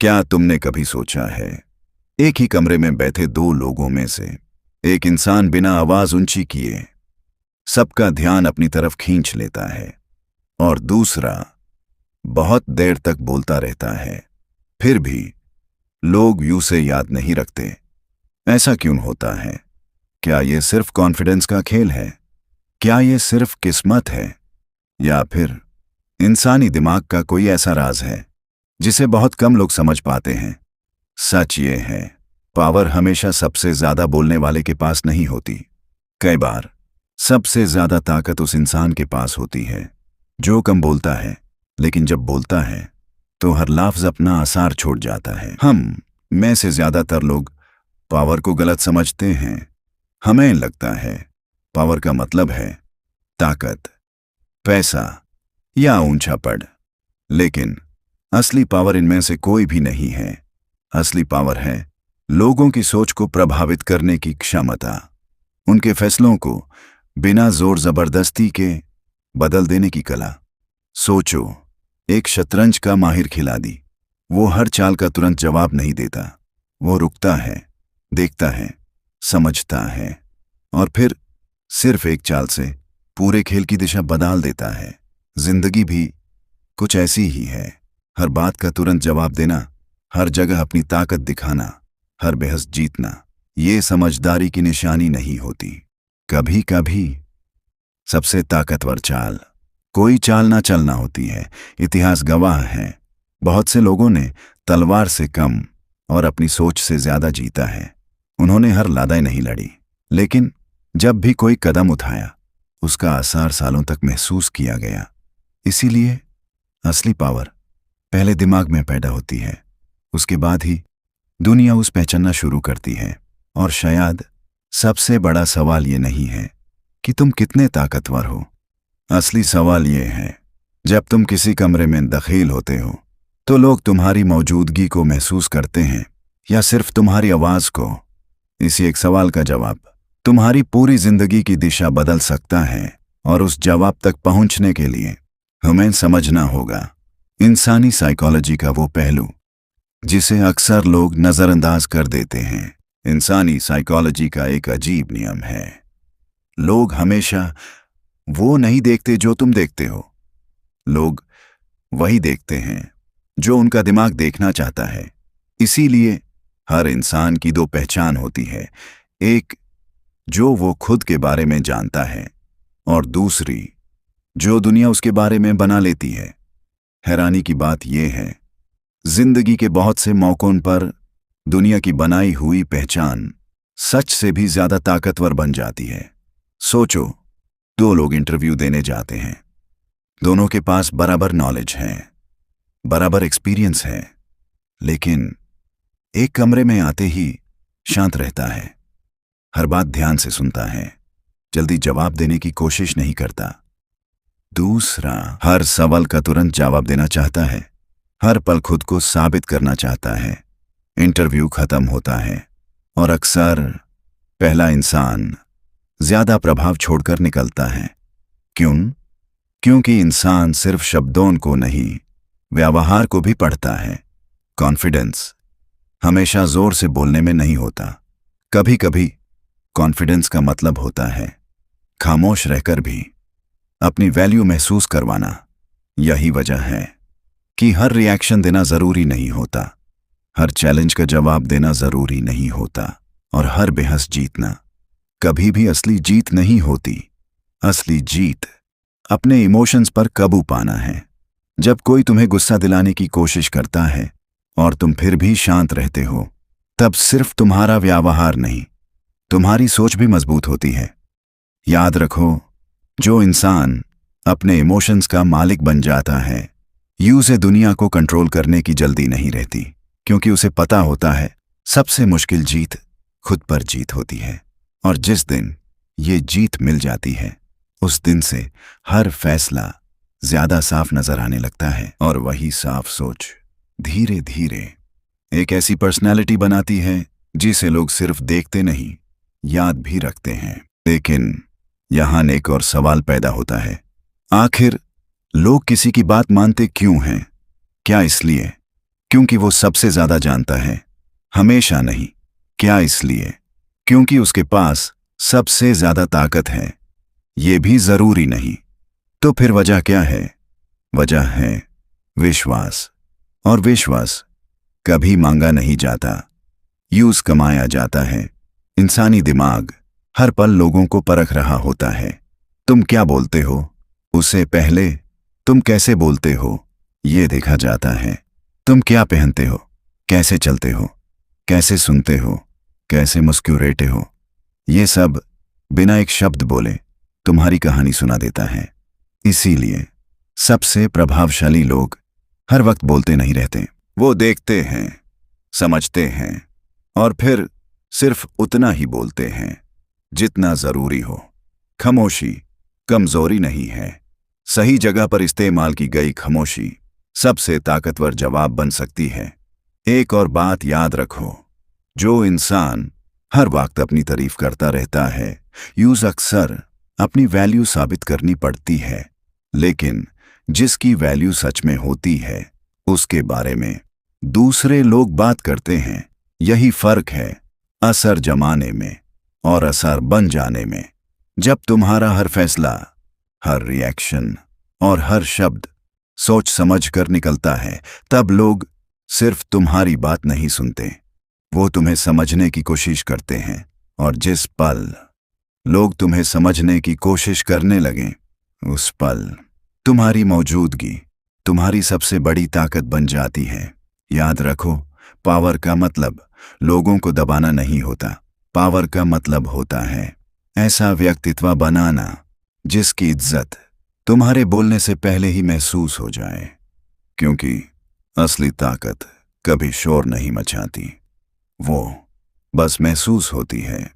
क्या तुमने कभी सोचा है, एक ही कमरे में बैठे दो लोगों में से एक इंसान बिना आवाज ऊंची किए सबका ध्यान अपनी तरफ खींच लेता है और दूसरा बहुत देर तक बोलता रहता है, फिर भी लोग यूं से याद नहीं रखते। ऐसा क्यों होता है? क्या ये सिर्फ कॉन्फिडेंस का खेल है? क्या ये सिर्फ किस्मत है? या फिर इंसानी दिमाग का कोई ऐसा राज है जिसे बहुत कम लोग समझ पाते हैं? सच ये है, पावर हमेशा सबसे ज्यादा बोलने वाले के पास नहीं होती। कई बार सबसे ज्यादा ताकत उस इंसान के पास होती है जो कम बोलता है, लेकिन जब बोलता है तो हर लफ्ज अपना असर छोड़ जाता है। हम में से ज्यादातर लोग पावर को गलत समझते हैं। हमें लगता है पावर का मतलब है ताकत, पैसा या ऊंचा पद, लेकिन असली पावर इनमें से कोई भी नहीं है। असली पावर है लोगों की सोच को प्रभावित करने की क्षमता, उनके फैसलों को बिना जोर जबरदस्ती के बदल देने की कला। सोचो, एक शतरंज का माहिर खिलाड़ी, वो हर चाल का तुरंत जवाब नहीं देता। वो रुकता है, देखता है, समझता है और फिर सिर्फ एक चाल से पूरे खेल की दिशा बदल देता है। जिंदगी भी कुछ ऐसी ही है। हर बात का तुरंत जवाब देना, हर जगह अपनी ताकत दिखाना, हर बहस जीतना, ये समझदारी की निशानी नहीं होती। कभी कभी सबसे ताकतवर चाल कोई चाल ना चलना होती है। इतिहास गवाह है, बहुत से लोगों ने तलवार से कम और अपनी सोच से ज्यादा जीता है। उन्होंने हर लड़ाई नहीं लड़ी, लेकिन जब भी कोई कदम उठाया उसका असर सालों तक महसूस किया गया। इसीलिए असली पावर पहले दिमाग में पैदा होती है, उसके बाद ही दुनिया उस पहचानना शुरू करती है। और शायद सबसे बड़ा सवाल ये नहीं है कि तुम कितने ताकतवर हो। असली सवाल ये है, जब तुम किसी कमरे में दखील होते हो तो लोग तुम्हारी मौजूदगी को महसूस करते हैं या सिर्फ तुम्हारी आवाज को? इसी एक सवाल का जवाब तुम्हारी पूरी जिंदगी की दिशा बदल सकता है। और उस जवाब तक पहुंचने के लिए हमें समझना होगा इंसानी साइकोलॉजी का वो पहलू जिसे अक्सर लोग नजरअंदाज कर देते हैं। इंसानी साइकोलॉजी का एक अजीब नियम है, लोग हमेशा वो नहीं देखते जो तुम देखते हो, लोग वही देखते हैं जो उनका दिमाग देखना चाहता है। इसीलिए हर इंसान की दो पहचान होती है, एक जो वो खुद के बारे में जानता है और दूसरी जो दुनिया उसके बारे में बना लेती है। हैरानी की बात यह है, जिंदगी के बहुत से मौकों पर दुनिया की बनाई हुई पहचान सच से भी ज्यादा ताकतवर बन जाती है। सोचो, दो लोग इंटरव्यू देने जाते हैं, दोनों के पास बराबर नॉलेज है, बराबर एक्सपीरियंस है, लेकिन एक कमरे में आते ही शांत रहता है, हर बात ध्यान से सुनता है, जल्दी जवाब देने की कोशिश नहीं करता। दूसरा हर सवाल का तुरंत जवाब देना चाहता है, हर पल खुद को साबित करना चाहता है। इंटरव्यू खत्म होता है और अक्सर पहला इंसान ज्यादा प्रभाव छोड़कर निकलता है। क्यों? क्योंकि इंसान सिर्फ शब्दों को नहीं, व्यवहार को भी पढ़ता है। कॉन्फिडेंस हमेशा जोर से बोलने में नहीं होता, कभी कभी कॉन्फिडेंस का मतलब होता है खामोश रहकर भी अपनी वैल्यू महसूस करवाना। यही वजह है कि हर रिएक्शन देना जरूरी नहीं होता, हर चैलेंज का जवाब देना जरूरी नहीं होता और हर बहस जीतना कभी भी असली जीत नहीं होती। असली जीत अपने इमोशंस पर काबू पाना है। जब कोई तुम्हें गुस्सा दिलाने की कोशिश करता है और तुम फिर भी शांत रहते हो, तब सिर्फ तुम्हारा व्यवहार नहीं, तुम्हारी सोच भी मजबूत होती है। याद रखो, जो इंसान अपने इमोशंस का मालिक बन जाता है, उसे दुनिया को कंट्रोल करने की जल्दी नहीं रहती, क्योंकि उसे पता होता है सबसे मुश्किल जीत खुद पर जीत होती है। और जिस दिन ये जीत मिल जाती है, उस दिन से हर फैसला ज्यादा साफ नजर आने लगता है। और वही साफ सोच धीरे धीरे एक ऐसी पर्सनैलिटी बनाती है जिसे लोग सिर्फ देखते नहीं, याद भी रखते हैं। लेकिन यहां एक और सवाल पैदा होता है, आखिर लोग किसी की बात मानते क्यों हैं? क्या इसलिए क्योंकि वो सबसे ज्यादा जानता है? हमेशा नहीं। क्या इसलिए क्योंकि उसके पास सबसे ज्यादा ताकत है? ये भी जरूरी नहीं। तो फिर वजह क्या है? वजह है विश्वास। और विश्वास कभी मांगा नहीं जाता, यूज कमाया जाता है। इंसानी दिमाग हर पल लोगों को परख रहा होता है। तुम क्या बोलते हो उससे पहले तुम कैसे बोलते हो ये देखा जाता है। तुम क्या पहनते हो, कैसे चलते हो, कैसे सुनते हो, कैसे मुस्कुराते हो, ये सब बिना एक शब्द बोले तुम्हारी कहानी सुना देता है। इसीलिए सबसे प्रभावशाली लोग हर वक्त बोलते नहीं रहते। वो देखते हैं, समझते हैं और फिर सिर्फ उतना ही बोलते हैं जितना जरूरी हो। खामोशी कमजोरी नहीं है, सही जगह पर इस्तेमाल की गई खामोशी सबसे ताकतवर जवाब बन सकती है। एक और बात याद रखो, जो इंसान हर वक्त अपनी तारीफ करता रहता है, यूज अक्सर अपनी वैल्यू साबित करनी पड़ती है। लेकिन जिसकी वैल्यू सच में होती है उसके बारे में दूसरे लोग बात करते हैं। यही फर्क है असर जमाने में और असर बन जाने में। जब तुम्हारा हर फैसला, हर रिएक्शन और हर शब्द सोच समझ कर निकलता है, तब लोग सिर्फ तुम्हारी बात नहीं सुनते, वो तुम्हें समझने की कोशिश करते हैं। और जिस पल लोग तुम्हें समझने की कोशिश करने लगें, उस पल तुम्हारी मौजूदगी तुम्हारी सबसे बड़ी ताकत बन जाती है। याद रखो, पावर का मतलब लोगों को दबाना नहीं होता। पावर का मतलब होता है ऐसा व्यक्तित्व बनाना जिसकी इज्जत तुम्हारे बोलने से पहले ही महसूस हो जाए। क्योंकि असली ताकत कभी शोर नहीं मचाती, वो बस महसूस होती है।